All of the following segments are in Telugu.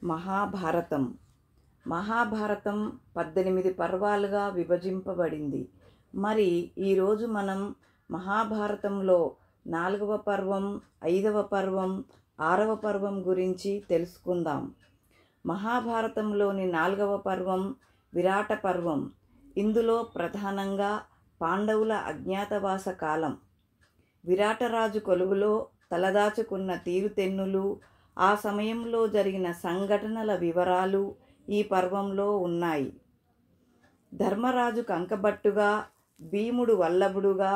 మహాభారతం. మహాభారతం 18 పర్వాలుగా విభజింపబడింది. మరి ఈరోజు మనం మహాభారతంలో 4వ పర్వం, 5వ పర్వం, 6వ పర్వం గురించి తెలుసుకుందాం. మహాభారతంలోని 4వ పర్వం విరాట పర్వం. ఇందులో ప్రధానంగా పాండవుల అజ్ఞాతవాస కాలం, విరాటరాజు కొలువులో తలదాచుకున్న తీరుతెన్నులు, ఆ సమయంలో జరిగిన సంఘటనల వివరాలు ఈ పర్వంలో ఉన్నాయి. ధర్మరాజు కంకబట్టుగా, భీముడు వల్లభుడుగా,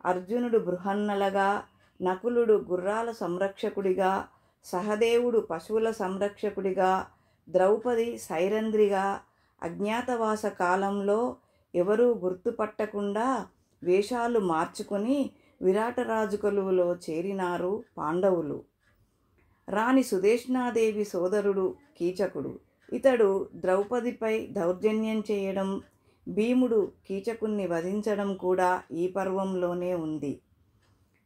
అర్జునుడు బృహన్నలగా, నకులుడు గుర్రాల సంరక్షకుడిగా, సహదేవుడు పశువుల సంరక్షకుడిగా, ద్రౌపది సైరంధ్రిగా అజ్ఞాతవాస కాలంలో ఎవరూ గుర్తుపట్టకుండా వేషాలు మార్చుకొని విరాటరాజు కొలువులో చేరినారు పాండవులు. రాణి సుదేష్ణాదేవి సోదరుడు కీచకుడు. ఇతడు ద్రౌపదిపై దౌర్జన్యం చేయడం, భీముడు కీచకుణ్ణి వధించడం కూడా ఈ పర్వంలోనే ఉంది.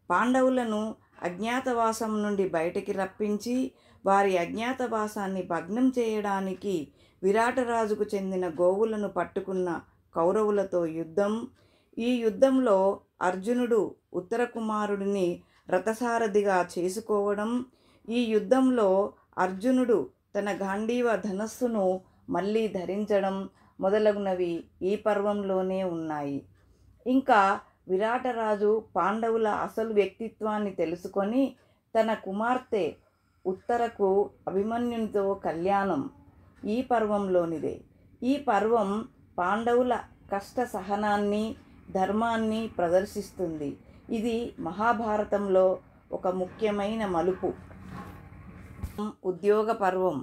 పాండవులను అజ్ఞాతవాసం నుండి బయటికి రప్పించి వారి అజ్ఞాతవాసాన్ని భగ్నం చేయడానికి విరాటరాజుకు చెందిన గోవులను పట్టుకున్న కౌరవులతో యుద్ధం. ఈ యుద్ధంలో అర్జునుడు ఉత్తర కుమారుడిని రథసారథిగా చేసుకోవడం, ఈ యుద్ధంలో అర్జునుడు తన గాంధీవ ధనస్సును మళ్ళీ ధరించడం మొదలగునవి ఈ పర్వంలోనే ఉన్నాయి. ఇంకా విరాటరాజు పాండవుల అసలు వ్యక్తిత్వాన్ని తెలుసుకొని తన కుమార్తె ఉత్తరకు అభిమన్యునితో కళ్యాణం ఈ పర్వంలోనిదే. ఈ పర్వం పాండవుల కష్ట సహనాన్ని, ధర్మాన్ని ప్రదర్శిస్తుంది. ఇది మహాభారతంలో ఒక ముఖ్యమైన మలుపు. ఉద్యోగ పర్వం.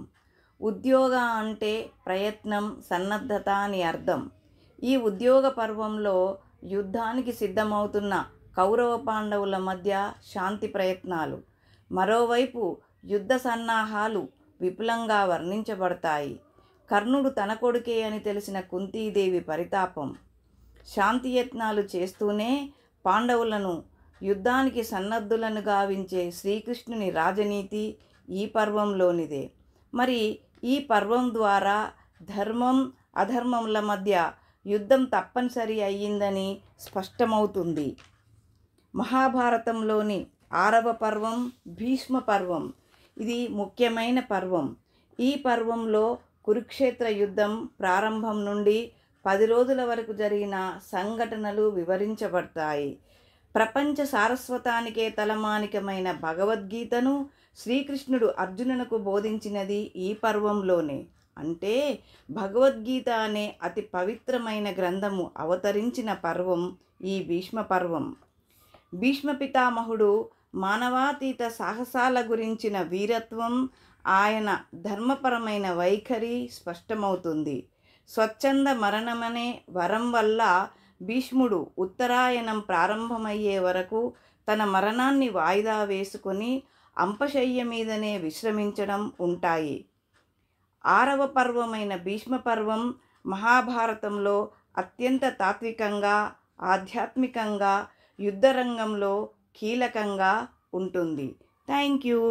ఉద్యోగ అంటే ప్రయత్నం, సన్నద్ధత అని అర్థం. ఈ ఉద్యోగ పర్వంలో యుద్ధానికి సిద్ధమవుతున్న కౌరవ పాండవుల మధ్య శాంతి ప్రయత్నాలు, మరోవైపు యుద్ధ సన్నాహాలు విపులంగా వర్ణించబడతాయి. కర్ణుడు తన కొడుకే అని తెలిసిన కుంతీదేవి పరితాపం, శాంతియత్నాలు చేస్తూనే పాండవులను యుద్ధానికి సన్నద్ధులను గావించే శ్రీకృష్ణుని రాజనీతి ఈ పర్వంలోనిదే. మరి ఈ పర్వం ద్వారా ధర్మం అధర్మముల మధ్య యుద్ధం తప్పనిసరి అయ్యిందని స్పష్టమవుతుంది. మహాభారతంలోని 6వ పర్వం భీష్మ పర్వం. ఇది ముఖ్యమైన పర్వం. ఈ పర్వంలో కురుక్షేత్ర యుద్ధం ప్రారంభం నుండి 10 రోజుల వరకు జరిగిన సంఘటనలు వివరించబడతాయి. ప్రపంచ సారస్వతానికే తలమానికమైన భగవద్గీతను శ్రీకృష్ణుడు అర్జునునకు బోధించినది ఈ పర్వంలోనే. అంటే భగవద్గీత అనే అతి పవిత్రమైన గ్రంథము అవతరించిన పర్వం ఈ భీష్మ పర్వం. భీష్మ పితామహుడు మానవాతీత సాహసాల గురించిన వీరత్వం, ఆయన ధర్మపరమైన వైఖరి స్పష్టమవుతుంది. స్వచ్ఛంద మరణమనే వరం వల్ల భీష్ముడు ఉత్తరాయణం ప్రారంభమయ్యే వరకు తన మరణాన్ని వాయిదా వేసుకొని అంపశయ్య మీదనే విశ్రమించడం ఉంటాయి. 6వ పర్వమైన భీష్మ పర్వం మహాభారతంలో అత్యంత తాత్వికంగా, ఆధ్యాత్మికంగా, యుద్ధరంగంలో కీలకంగా ఉంటుంది. Thank you.